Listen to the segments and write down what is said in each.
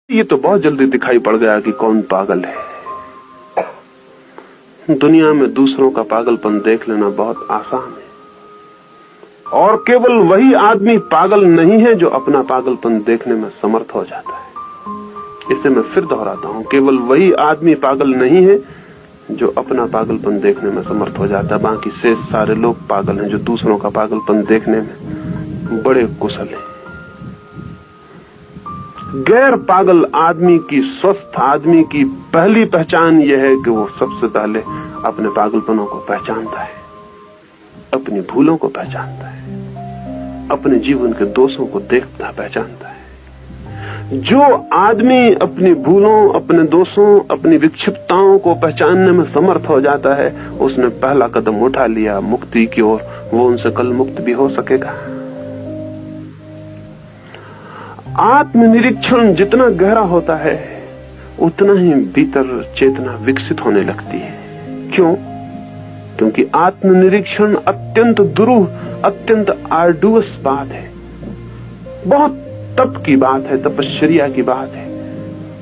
ये तो बहुत जल्दी दिखाई पड़ गया कि कौन पागल है। दुनिया में दूसरों का पागलपन देख लेना बहुत आसान है, और केवल वही आदमी पागल नहीं है जो अपना पागलपन देखने में समर्थ हो जाता है। इसे मैं फिर दोहराता हूं, केवल वही आदमी पागल नहीं है जो अपना पागलपन देखने में समर्थ हो जाता है। बाकी शेष सारे लोग पागल हैं जो दूसरों का पागलपन देखने में बड़े कुशल हैं। गैर पागल आदमी की, स्वस्थ आदमी की पहली पहचान यह है कि वो सबसे पहले अपने पागलपनों को पहचानता है, अपनी भूलों को पहचानता है, अपने जीवन के दोषों को देखता पहचानता है। जो आदमी अपनी भूलों, अपने दोषों, अपनी विक्षिप्तताओं को पहचानने में समर्थ हो जाता है, उसने पहला कदम उठा लिया मुक्ति की ओर। वो उनसे कल मुक्त भी हो सकेगा। आत्मनिरीक्षण जितना गहरा होता है उतना ही भीतर चेतना विकसित होने लगती है। क्यों? क्योंकि आत्मनिरीक्षण अत्यंत दुरूह, अत्यंत आर्डुअस बात है, बहुत तप की बात है, तपश्चर्या की बात है।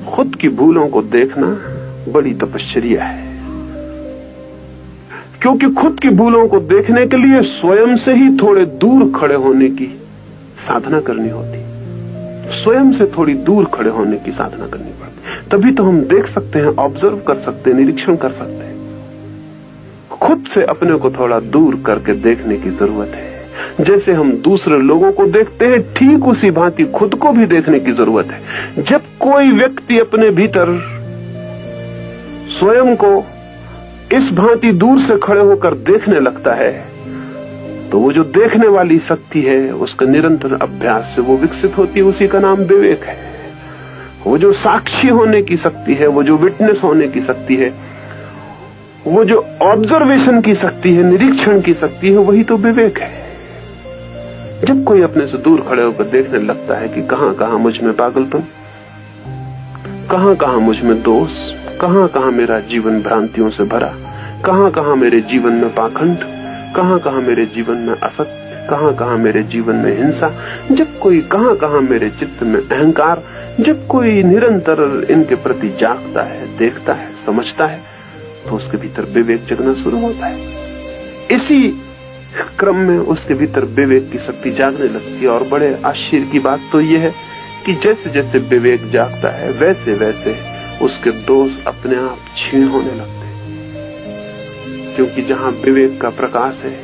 खुद की भूलों को देखना बड़ी तपश्चर्या है, क्योंकि खुद की भूलों को देखने के लिए स्वयं से ही थोड़े दूर खड़े होने की साधना करनी होती, स्वयं से थोड़ी दूर खड़े होने की साधना करनी पड़ती। तभी तो हम देख सकते हैं, ऑब्जर्व कर सकते हैं, निरीक्षण कर सकते हैं। खुद से अपने को थोड़ा दूर करके देखने की जरूरत है। जैसे हम दूसरे लोगों को देखते हैं, ठीक उसी भांति खुद को भी देखने की जरूरत है। जब कोई व्यक्ति अपने भीतर स्वयं को इस भांति दूर से खड़े होकर देखने लगता है, तो वो जो देखने वाली शक्ति है उसका निरंतर अभ्यास से वो विकसित होती है। उसी का नाम विवेक है। वो जो साक्षी होने की शक्ति है, वो जो विटनेस होने की शक्ति है, वो जो ऑब्जर्वेशन की शक्ति है, निरीक्षण की शक्ति है, वही तो विवेक है। जब कोई अपने से दूर खड़े होकर देखने लगता है कि कहां कहां मुझ में पागलपन, कहां कहां मुझ में दोष, कहां कहां मेरा जीवन भ्रांतियों से भरा, कहां कहां मेरे जीवन में पाखंड, कहां कहां मेरे जीवन में असत्य, कहां कहां मेरे जीवन में हिंसा, जब कोई कहां कहां मेरे चित्त में अहंकार, जब कोई निरंतर इनके प्रति जागता है, देखता है, समझता है, तो उसके भीतर विवेक जगना शुरू होता है। इसी क्रम में उसके भीतर विवेक की शक्ति जागने लगती है। और बड़े आश्चर्य की बात तो यह है कि जैसे जैसे विवेक जागता है, वैसे वैसे उसके दोष अपने आप क्षीण होने लगते हैं। क्योंकि जहां विवेक का प्रकाश है